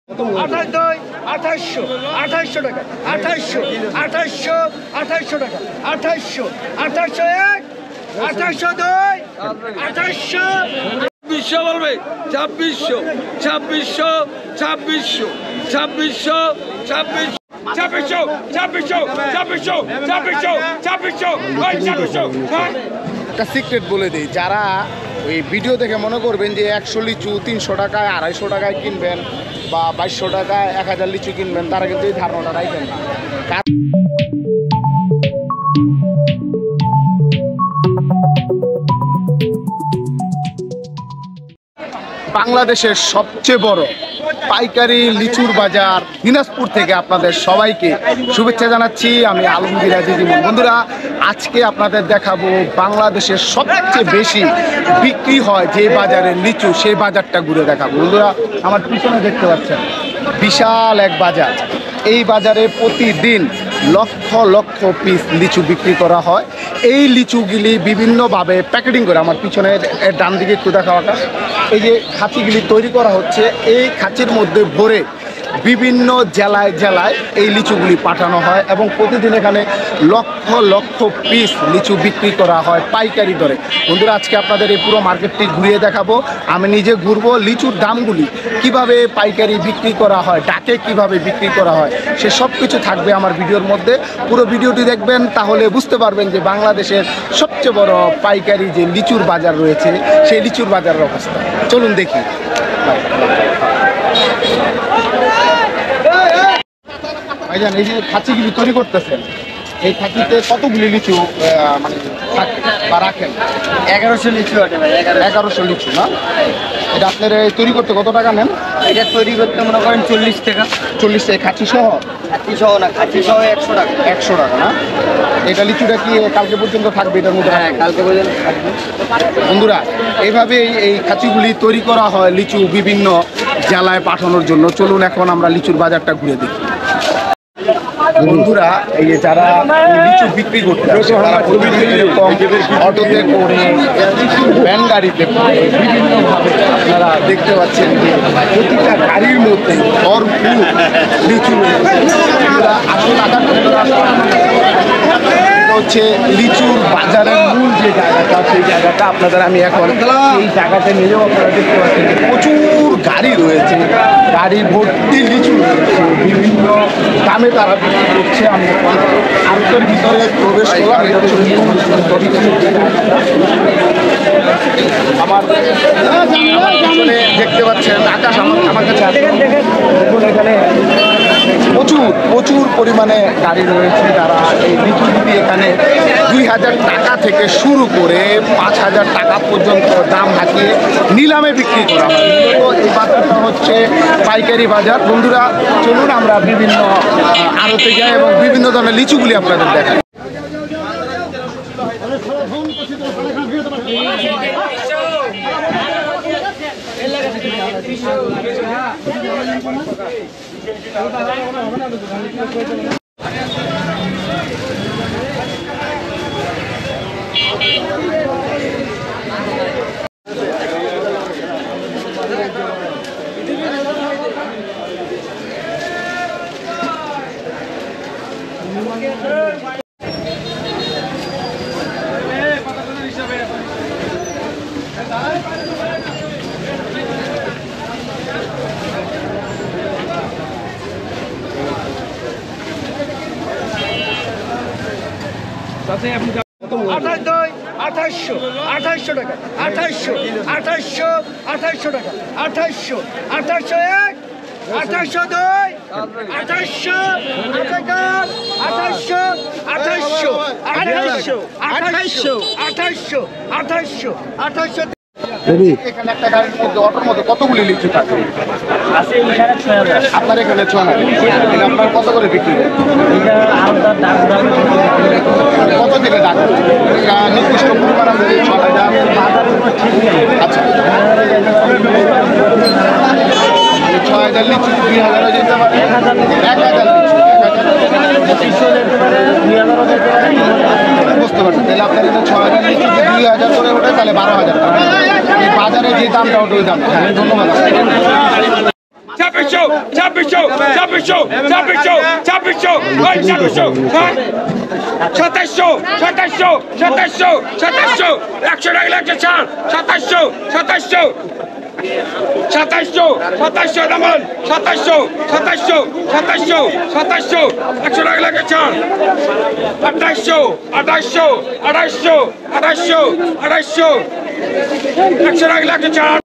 2800 টাকা 2800 টাকা 2800 বলবে 2600 একটা সিক্রেট বলে দিই, যারা ওই ভিডিও দেখে মনে করবেন যে 100 লিচু 300 টাকায় 250 টাকায় কিনবেন বা 2200 টাকায় 1000 লিচু কিনবেন, তারা কিন্তু এই ধারণাটা রাখবেন না। বাংলাদেশের সবচেয়ে বড় পাইকারি লিচুর বাজার দিনাজপুর থেকে আপনাদের সবাইকে শুভেচ্ছা জানাচ্ছি। আমি আলমগীর আজিজ ইমন। বন্ধুরা, আজকে আপনাদের দেখাবো বাংলাদেশের সবচেয়ে বেশি বিক্রি হয় যে বাজারের লিচু, সেই বাজারটা ঘুরে দেখাবো। বন্ধুরা, আমার পিছনে দেখতে পাচ্ছেন বিশাল এক বাজার। এই বাজারে প্রতিদিন লক্ষ লক্ষ পিস লিচু বিক্রি করা হয়। এই লিচুগুলি বিভিন্নভাবে প্যাকেটিং করে, আমার পিছনে ডান দিকে একটু দেখাওয়াটা, এই যে খাঁচিগুলি তৈরি করা হচ্ছে, এই খাঁচির মধ্যে ভরে বিভিন্ন জেলায় জেলায় এই লিচুগুলি পাঠানো হয় এবং প্রতিদিন এখানে লক্ষ লক্ষ পিস লিচু বিক্রি করা হয় পাইকারি দরে। বন্ধুরা, আজকে আপনাদের এই পুরো মার্কেটটি ঘুরিয়ে দেখাবো। আমি নিজে ঘুরবো, লিচুর দামগুলি কিভাবে পাইকারি বিক্রি করা হয়, ডাকে কিভাবে বিক্রি করা হয়, সে সব কিছু থাকবে আমার ভিডিওর মধ্যে। পুরো ভিডিওটি দেখবেন, তাহলে বুঝতে পারবেন যে বাংলাদেশের সবচেয়ে বড় পাইকারি যে লিচুর বাজার রয়েছে, সেই লিচুর বাজারের অবস্থা। চলুন দেখি। ভাইজান, এই যে খাঁচিগুলি তৈরি করতেছেন, এই খাঁচিতে কতগুলি লিচু মানে থাকে বা রাখেন? 1100 লিচু আছে ভাই। 1100 লিচু না? এটা আপনার তৈরি করতে কত টাকা নেন? এটা তৈরি করতে মনে করেন 40 টাকা। 40 টাকা খাঁচি সহ? খাঁচি সহ না, খাঁচি সহ 100 টাকা। 100 টাকা না? এটা লিচুটা কি কালকে পর্যন্ত থাকবে এটার মধ্যে? হ্যাঁ, কালকে পর্যন্ত থাকবে। বন্ধুরা, এইভাবে এই খাঁচিগুলি তৈরি করা হয় লিচু বিভিন্ন জেলায় পাঠানোর জন্য। চলুন এখন আমরা লিচুর বাজারটা ঘুরে দেখি। বন্ধুরা, এই যে যারা লিচু বিক্রি করতে আসে, তারা প্রতিদিন এরকম অটোতে করে, ভ্যান গাড়িতে করে, বিভিন্নভাবে আপনারা দেখতে পাচ্ছেন যে প্রতিটা গাড়ির মধ্যে ভরপুর লিচু রয়েছে। আসল হচ্ছে লিচুর বাজারের মূল যে জায়গাটা, সেই জায়গাটা আপনাদের আমি এখন এই জায়গাতে নিজেও আপনারা দেখতে পাচ্ছেন যে প্রচুর গাড়ি রয়েছে, গাড়ি ভর্তি লিচু রয়েছে, বিভিন্ন দামে তারা বিক্রি করছে। আমি এখন আড়তের ভিতরে প্রবেশ করলাম। আমার পিছনে দেখতে পাচ্ছেন আকাশ আমার কাছে আছে। দেখুন, এখানে প্রচুর পরিমাণে গাড়ি রয়েছে। তারা এই লিচু দিয়ে এখানে 2000 টাকা থেকে শুরু করে 5000 টাকা পর্যন্ত দাম হাঁকিয়ে নিলামে বিক্রি করা হয়। এই বাজারটা হচ্ছে পাইকারি বাজার। বন্ধুরা, চলুন আমরা বিভিন্ন আড়তে যাই এবং বিভিন্ন ধরনের লিচুগুলি আপনাদের দেখাই। আঠাইশশো টাকা 2800 টাকা 2800 এখানে একটা গাড়ির মধ্যে, অটোর মধ্যে কতগুলি লিচু থাকে? আপনার এখানে 6000। আপনার কত করে বিক্রি করেন? কত থেকে ডাক নির্দিষ্ট পরিমাণ আছে? 6000। আচ্ছা, 6000 লিচু 2000 যেতে পারে, 1000 লিচু বুঝতে পারছেন। তাহলে আপনার এখানে 6000 লিচু 2000 করে ওঠে, তাহলে 12000 টাকা। এই বাজারে যে দামটা ওঠে ওই দাম। ধন্যবাদ। ছাব্বিশশো ছাব্বিশশো ছাব্বিশশো ছাব্বিশশো ছাব্বিশশো ছাব্বিশশো সাতাশশো সাতাশশো সাতাশশো সাতাশশো 100 টাকা লাগছে ছাড় সাতাশশো সাতাশশো সাতাশশো সাতাশশো নামান সাতাশশো সাতাশশো সাতাশশো সাতাশশো 100 টাকা লাগে ছাড় আঠাশশো আঠাশশো আঠাশশো আঠাশশো আঠাশশো 100 টাকা লাগে ছাড়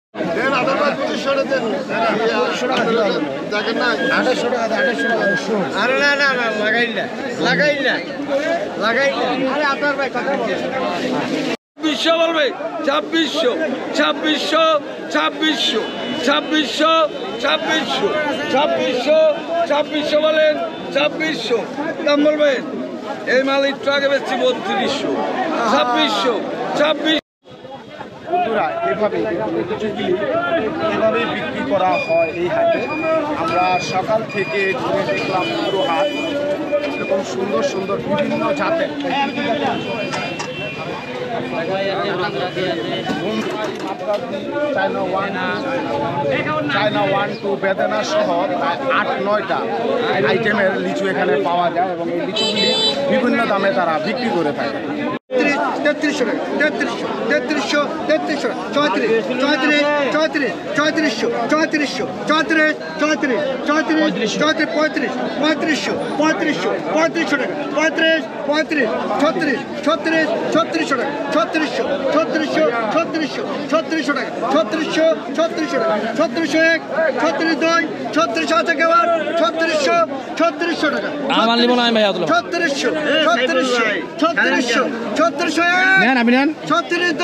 ছাব্বিশশো বলবে ছাব্বিশশো ছাব্বিশশো ছাব্বিশশো ছাব্বিশশো ছাব্বিশশো ছাব্বিশশো ছাব্বিশশো বলেন ছাব্বিশশো দাম বলবেন এই মাল একটু আগে বেশি 3200 ছাব্বিশশো ছাব্বিশ বন্ধুরা এভাবেই বিক্রি করা হয় এই হাটে। আমরা সকাল থেকে ঘুরে দেখলাম পুরো হাট, এরকম সুন্দর সুন্দর বিভিন্ন জাতের চায়না 1-2 বেদানা সহ প্রায় 8-9টা আইটেমের লিচু এখানে পাওয়া যায় এবং এই লিচুগুলি বিভিন্ন দামে তারা বিক্রি করে থাকে। 3300 টাকা 3300 3300 34 34 34 34 34 34 34 34 35 35 35 টাকা 35 35 36 36 36 টাকা 36 36 36 টাকা 36 36 টাকা 36 1 36 2 36 থেকে আবার 36 36 টাকা আমার লিবো না ভাই আদুল 36 36 36 36 নেন আপনি নেন 36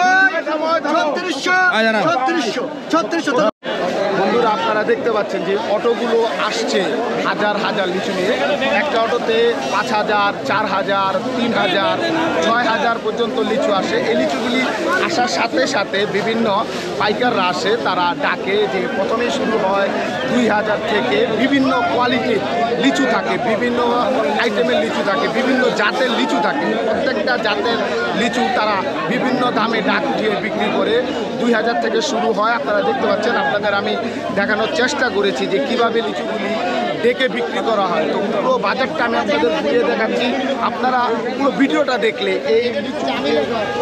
বন্ধুরা আপনারা দেখতে পাচ্ছেন যে অটোগুলো আসছে হাজার হাজার লিচু নিয়ে। একটা অটোতে 5000 4000 3000 6000 পর্যন্ত লিচু আসে। এই লিচুগুলি আসার সাথে সাথে বিভিন্ন পাইকাররা আসে, তারা ডাকে যে প্রথমেই শুরু হয় 2000 থেকে। বিভিন্ন কোয়ালিটির লিচু থাকে, বিভিন্ন আইটেমের লিচু থাকে, বিভিন্ন জাতের লিচু থাকে। প্রত্যেকটা জাতের লিচু তারা বিভিন্ন দামে ডাক উঠিয়ে বিক্রি করে। 2000 থেকে শুরু হয়। আপনারা দেখতে পাচ্ছেন, আপনাদের আমি দেখানোর চেষ্টা করেছি যে কিভাবে লিচুগুলি ডেকে বিক্রি করা হয়। তো পুরো বাজারটা আমি আপনাদের ঘুরিয়ে দেখাচ্ছি। আপনারা পুরো ভিডিওটা দেখলে এই লিচু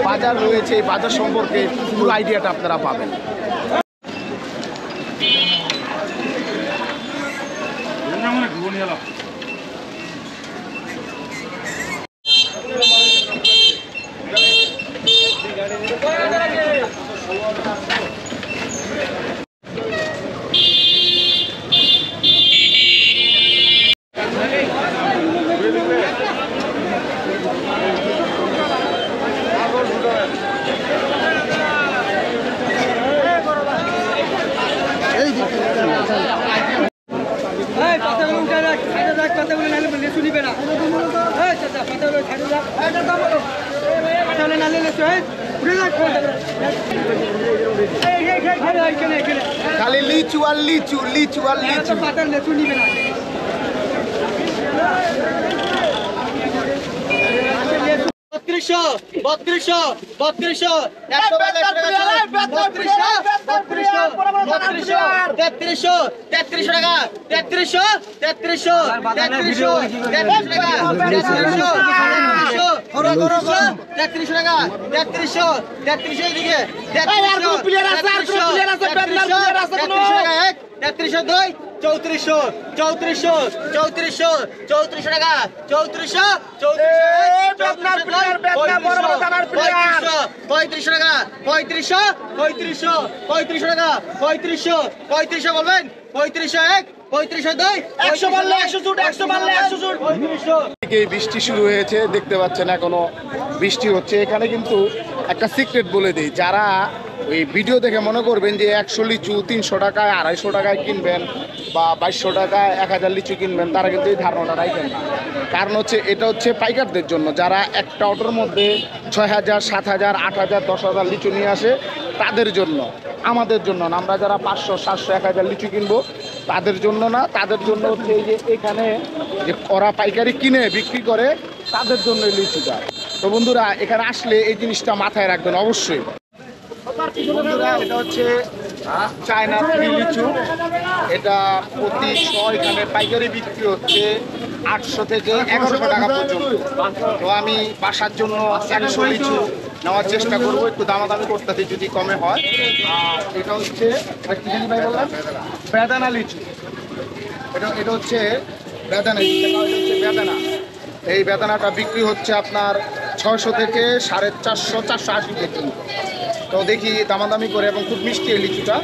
বাজার রয়েছে, এই বাজার সম্পর্কে পুরো আইডিয়াটা আপনারা পাবেন। খালি লিচু আর লিচু, লিচু আর লিচু। বত্রিশশো 33 টাকা 33 বলবেন 35 বৃষ্টি শুরু হয়েছে, দেখতে পাচ্ছেন এখনো বৃষ্টি হচ্ছে। এখানে কিন্তু একটা সিক্রেট বলে দিই, যারা ওই ভিডিও দেখে মনে করবেন যে 100 লিচু 300 টাকায় 250 টাকায় কিনবেন বা 2200 টাকায় 1000 লিচু কিনবেন, তারা কিন্তু এই ধারণাটা রাখবেন না। কারণ হচ্ছে এটা হচ্ছে পাইকারদের জন্য, যারা একটা অটোর মধ্যে 6000 7000 8000 10000 লিচু নিয়ে আসে, তাদের জন্য। আমাদের জন্য না, আমরা যারা 500 700 1000 লিচু কিনবো তাদের জন্য না, তাদের জন্য হচ্ছে এই যে এখানে যে ওরা পাইকারি কিনে বিক্রি করে, তাদের জন্য এই লিচুটা। তো বন্ধুরা এখানে আসলে এই জিনিসটা মাথায় রাখবেন অবশ্যই। বন্ধুরা এটা হচ্ছে চায়না লিচু, এটা প্রতি এখানে পাইকারি বিক্রি হচ্ছে 800 থেকে 1100 টাকা পর্যন্ত। তো আমি বাসার জন্য 100 লিচু নেওয়ার চেষ্টা করবো, একটু দামাদামি করতে যদি কমে হয়। আর এটা হচ্ছে কি জানি ভাই বললাম, বেদানা লিচু। এটা হচ্ছে বেদানা, বেদানা। এই বেদানাটা বিক্রি হচ্ছে আপনার 600 থেকে 450, 480 টাকা। তো দেখি দামাদামি করে, এবং খুব মিষ্টি এই লিচুটা,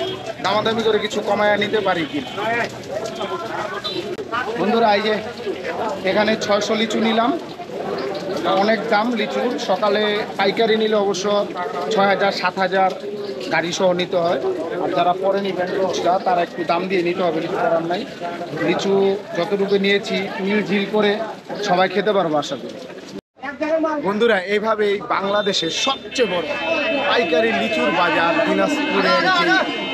দামাদামি করে কিছু কমায় নিতে পারি কি। বন্ধুরা এই যে এখানে 600 লিচু নিলাম, অনেক দাম লিচুর। সকালে পাইকারি নিলে অবশ্য 6000, 7000 গাড়ি সহ নিতে হয়। আর যারা পরে নিবেন খুচরা, তারা একটু দাম দিয়ে নিতে হবে, কিছু করার নাই। লিচু যতটুকু নিয়েছি মিলঝিল করে সবাই খেতে পারবো আশা করি। বন্ধুরা এইভাবেই বাংলাদেশের সবচেয়ে বড় পাইকারি লিচুর বাজার দিনাজপুরের যে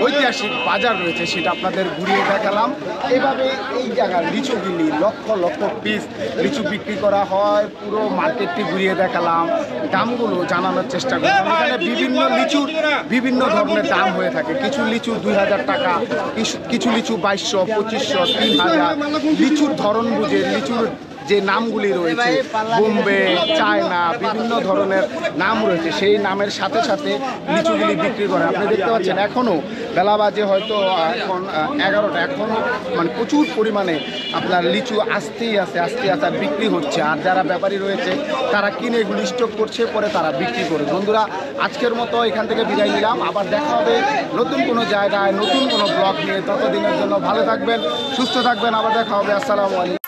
ঐতিহাসিক বাজার রয়েছে সেটা আপনাদের ঘুরিয়ে দেখালাম। এভাবে এই জায়গার লিচুগুলি লক্ষ লক্ষ পিস লিচু বিক্রি করা হয়, পুরো মার্কেটটি ঘুরিয়ে দেখালাম, দামগুলো জানানোর চেষ্টা করলাম। এখানে বিভিন্ন লিচুর বিভিন্ন ধরনের দাম হয়ে থাকে। কিছু লিচু 2000 টাকা, কিছু লিচু 2200, 2500, 3000। লিচুর ধরন বুঝে লিচুর যে নামগুলি রয়েছে, বোম্বে, চায়না, বিভিন্ন ধরনের নাম রয়েছে, সেই নামের সাথে সাথে লিচুগুলি বিক্রি করে। আপনি দেখতে পাচ্ছেন এখনও বেলা বাজে হয়তো এখন 11টা, এখনও মানে প্রচুর পরিমাণে আপনার লিচু আসতেই আছে আর বিক্রি হচ্ছে। আর যারা ব্যাপারী রয়েছে তারা কিনে এগুলি স্টক করছে, পরে তারা বিক্রি করে। বন্ধুরা আজকের মতো এখান থেকে বিদায় নিলাম, আবার দেখা হবে নতুন কোনো জায়গায় নতুন কোনো ব্লগ নিয়ে। ততদিনের জন্য ভালো থাকবেন, সুস্থ থাকবেন, আবার দেখা হবে। আসসালামু আলাইকুম।